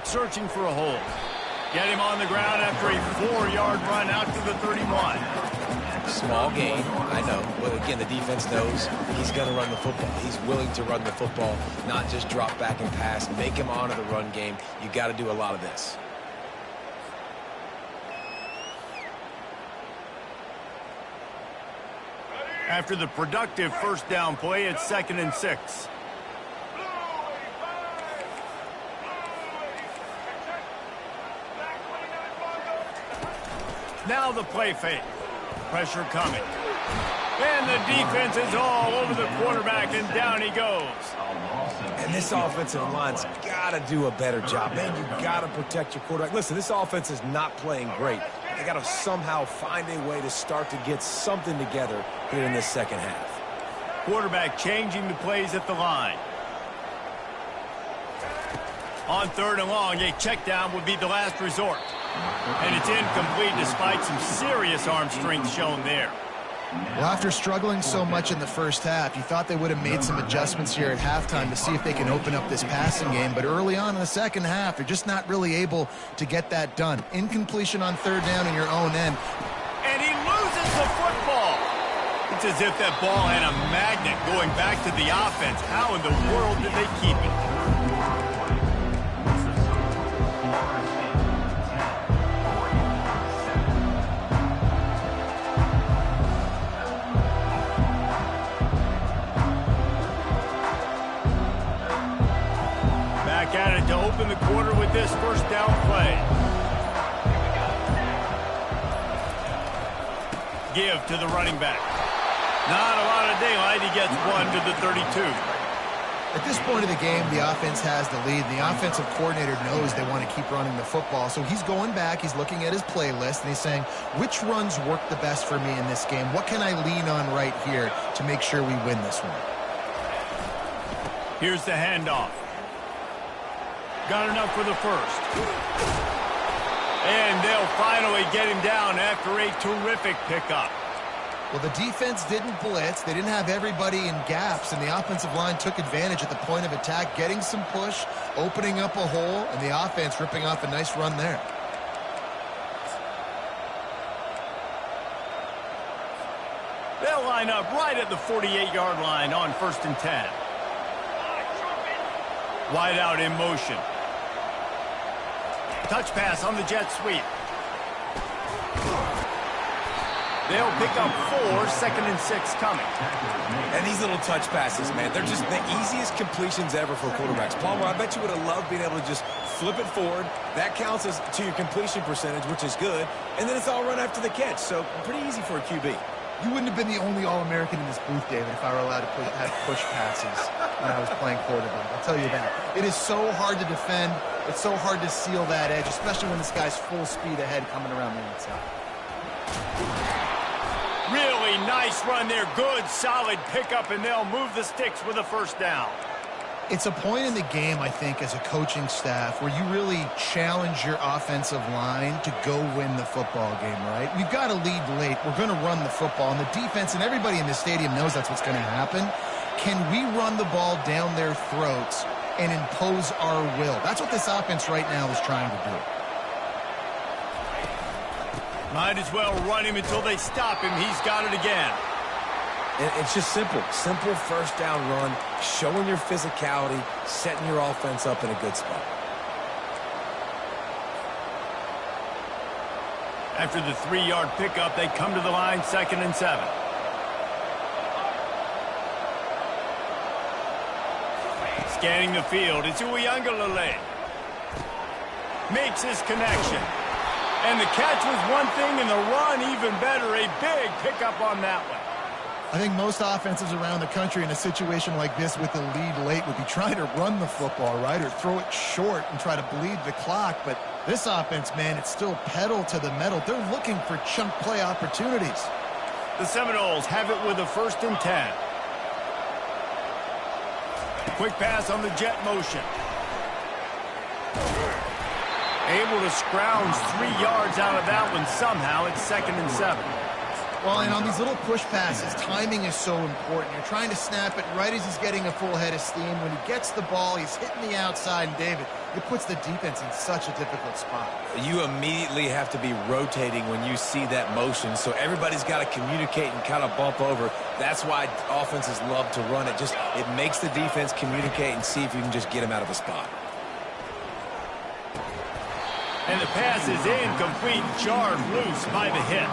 Searching for a hole. Get him on the ground after a 4-yard run out to the 31. Small gain, I know. But again, the defense knows he's going to run the football. He's willing to run the football, not just drop back and pass. Make him honor the run game. You got to do a lot of this. After the productive first down play, it's 2nd and 6. Now the play fake. Pressure coming. And the defense is all over the quarterback, and down he goes. And this offensive line's got to do a better job. Man, you got to protect your quarterback. Listen, this offense is not playing great. They got to somehow find a way to start to get something together here in this second half. Quarterback changing the plays at the line. On 3rd and long, a check down would be the last resort. And it's incomplete despite some serious arm strength shown there. Well, after struggling so much in the first half, you thought they would have made some adjustments here at halftime to see if they can open up this passing game. But early on in the second half, they're just not really able to get that done. Incompletion on 3rd down in your own end. And he loses the football. It's as if that ball had a magnet going back to the offense. How in the world did they keep it? At it to open the quarter with this first down play. Give to the running back. Not a lot of daylight. He gets 1 to the 32. At this point of the game, the offense has the lead. The offensive coordinator knows they want to keep running the football. So he's going back. He's looking at his playlist, and he's saying, which runs work the best for me in this game? What can I lean on right here to make sure we win this one? Here's the handoff. Got enough for the first. And they'll finally get him down after a terrific pickup. Well, the defense didn't blitz. They didn't have everybody in gaps, and the offensive line took advantage at the point of attack, getting some push, opening up a hole, and the offense ripping off a nice run there. They'll line up right at the 48-yard line on 1st and 10. Wide out in motion. Touch pass on the jet sweep. They'll pick up 4, 2nd and 6 coming. And these little touch passes, man, they're just the easiest completions ever for quarterbacks. Palmer, I bet you would have loved being able to just flip it forward. That counts as to your completion percentage, which is good. And then it's all run after the catch, so pretty easy for a QB. You wouldn't have been the only All-American in this booth, David, if I were allowed to have push passes when I was playing quarterback. I'll tell you that. It is so hard to defend. It's so hard to seal that edge, especially when this guy's full speed ahead coming around the outside. Really nice run there. Good, solid pickup, and they'll move the sticks with a first down. It's a point in the game, I think, as a coaching staff where you really challenge your offensive line to go win the football game, right? We've got to lead late. We're going to run the football, and the defense and everybody in the stadium knows that's what's going to happen. Can we run the ball down their throats and impose our will? That's what this offense right now is trying to do. Might as well run him until they stop him. He's got it again. It's just simple. Simple first down run, showing your physicality, setting your offense up in a good spot. After the 3-yard pickup, they come to the line, 2nd and 7. Scanning the field, it's Uiagalelei. Makes his connection. And the catch was one thing, and the run even better. A big pickup on that one. I think most offenses around the country in a situation like this with the lead late would be trying to run the football, right, or throw it short and try to bleed the clock. But this offense, man, it's still pedal to the metal. They're looking for chunk play opportunities. The Seminoles have it with a 1st and 10. Quick pass on the jet motion. Able to scrounge 3 yards out of that one somehow. It's 2nd and 7. Well, and on these little push passes, timing is so important. You're trying to snap it right as he's getting a full head of steam. When he gets the ball, he's hitting the outside. And, David, it puts the defense in such a difficult spot. You immediately have to be rotating when you see that motion, so everybody's got to communicate and kind of bump over. That's why offenses love to run it. It makes the defense communicate and see if you can just get them out of the spot. And the pass is incomplete, jarred loose by the hit.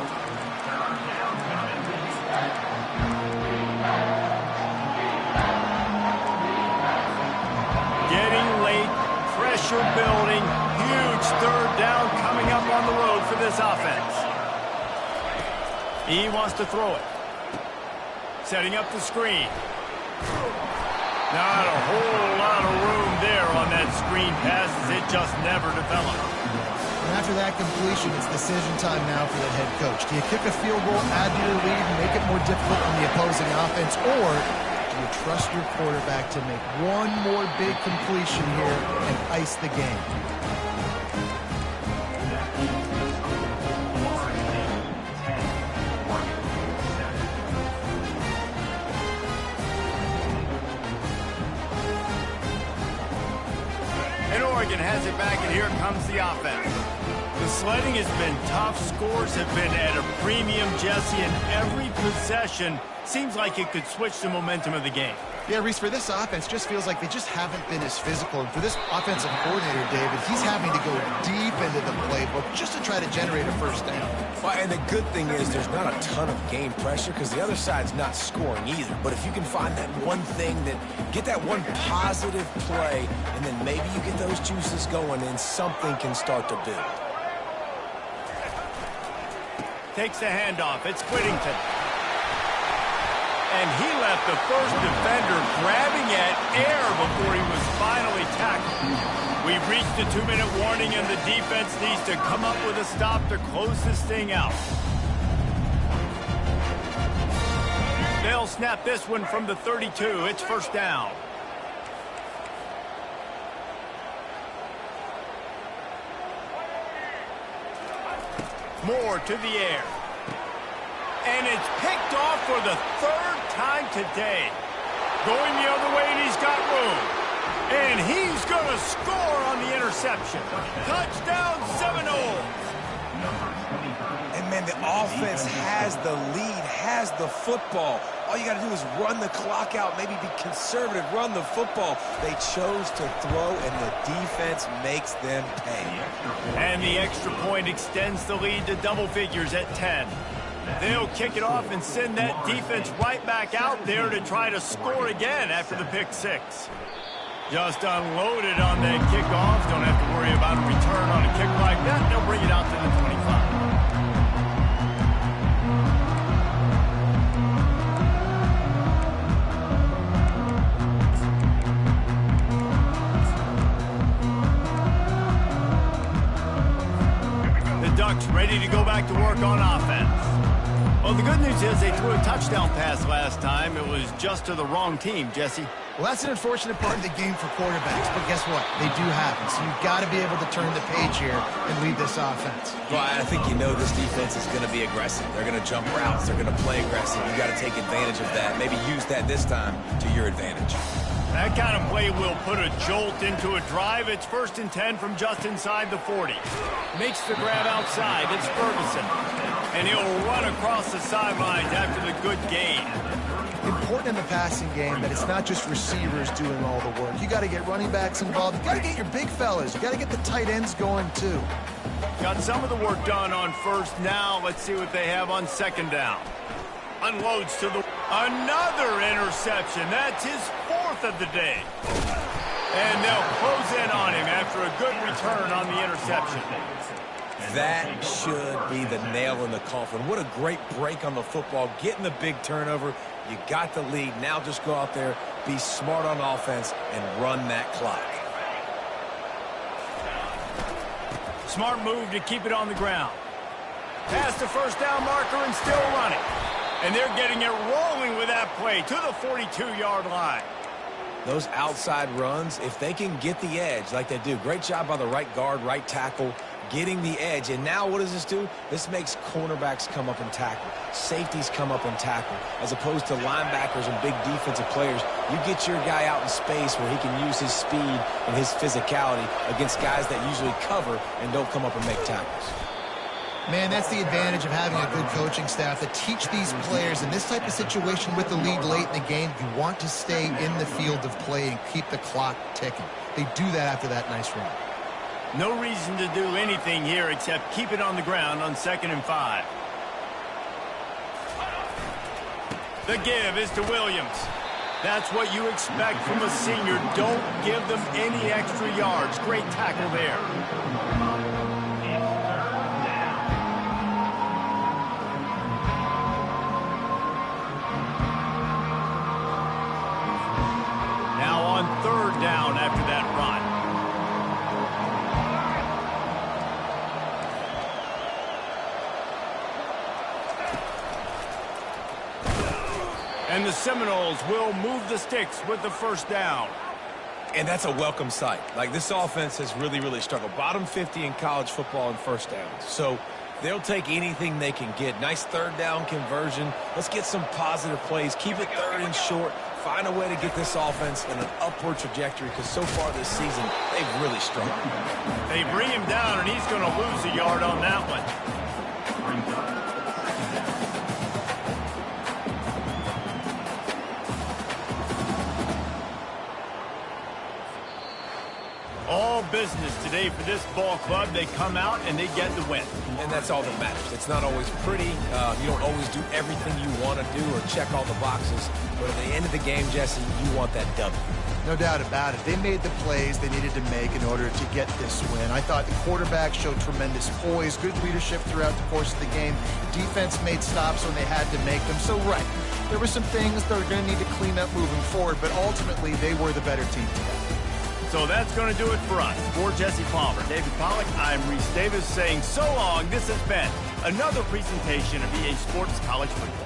Getting late, pressure building, huge third down coming up on the road for this offense. He wants to throw it. Setting up the screen. Not a whole lot of room there on that screen pass as it just never developed. And after that completion, it's decision time now for the head coach. Do you kick a field goal, add to your lead, and make it more difficult on the opposing offense, or do you trust your quarterback to make one more big completion here and ice the game? And Oregon has it back, and here comes the offense. The sledding has been tough. Scores have been at a premium, Jesse, and every possession seems like it could switch the momentum of the game. Yeah, Reese, for this offense, just feels like they just haven't been as physical. And for this offensive coordinator, David, he's having to go deep into the playbook just to try to generate a first down. Well, and the good thing is there's not a ton of game pressure because the other side's not scoring either. But if you can find that one thing, get that one positive play, and then maybe you get those juices going and something can start to build. Takes the handoff. It's Whittington. And he left the first defender grabbing at air before he was finally tackled. We've reached the 2-minute warning, and the defense needs to come up with a stop to close this thing out. They'll snap this one from the 32. It's first down. Moore to the air. And it's picked off for the third time today. Going the other way, and he's got room. And he's going to score on the interception. Touchdown, Seminoles. And, man, the offense has the lead, has the football. All you got to do is run the clock out, maybe be conservative, run the football. They chose to throw, and the defense makes them pay. And the extra point extends the lead to double figures at 10. They'll kick it off and send that defense right back out there to try to score again after the pick six. Just unloaded on that kickoff. Don't have to worry about a return on a kick like that. They'll bring it out to the 25. The Ducks ready to go back to work on offense. Well, the good news is they threw a touchdown pass last time. It was just to the wrong team, Jesse. Well, that's an unfortunate part of the game for quarterbacks, but guess what? They do happen, so you've got to be able to turn the page here and lead this offense. Well, I think you know this defense is going to be aggressive. They're going to jump routes. They're going to play aggressive. You've got to take advantage of that. Maybe use that this time to your advantage. That kind of play will put a jolt into a drive. It's 1st and 10 from just inside the 40. Makes the grab outside. It's Ferguson. And he'll run across the sidelines after the good gain. Important in the passing game that it's not just receivers doing all the work. You got to get running backs involved. You got to get your big fellas. You got to get the tight ends going too. Got some of the work done on first. Now let's see what they have on second down. Unloads to the... Another interception. That's his 4th of the day. And they'll close in on him after a good return on the interception. That should be the nail in the coffin. What a great break on the football. Getting the big turnover. You got the lead. Now just go out there, be smart on offense, and run that clock. Smart move to keep it on the ground. Past the first down marker and still running. And they're getting it rolling with that play to the 42-yard line. Those outside runs, if they can get the edge like they do, great job by the right guard, right tackle, getting the edge. And now what does this do? This makes cornerbacks come up and tackle. Safeties come up and tackle. As opposed to linebackers and big defensive players You get your guy out in space where he can use his speed and his physicality against guys that usually cover and don't come up and make tackles. Man, that's the advantage of having a good coaching staff that teach these players in this type of situation with the lead late in the game. You want to stay in the field of play and keep the clock ticking. They do that after that nice run. No reason to do anything here except keep it on the ground on 2nd and 5. The give is to Williams. That's what you expect from a senior. Don't give them any extra yards. Great tackle there. On 3rd down after that run. And the Seminoles will move the sticks with the 1st down. And that's a welcome sight. Like, this offense has really struggled. Bottom 50 in college football in 1st downs. So they'll take anything they can get. Nice 3rd down conversion. Let's get some positive plays. Keep it 3rd and short. Find a way to get this offense in an upward trajectory, because so far this season, they've really struggled. They bring him down, and he's going to lose a yard on that one. All business today for this ball club. They come out and they get the win. And that's all that matters. It's not always pretty. You don't always do everything you want to do or check all the boxes. But at the end of the game, Jesse, you want that W. No doubt about it. They made the plays they needed to make in order to get this win. I thought the quarterback showed tremendous poise, good leadership throughout the course of the game. Defense made stops when they had to make them. So, right, there were some things they're going to need to clean up moving forward, but ultimately they were the better team today. So that's going to do it for us. For Jesse Palmer, David Pollack, I'm Reese Davis saying so long. This has been another presentation of EA Sports College Football.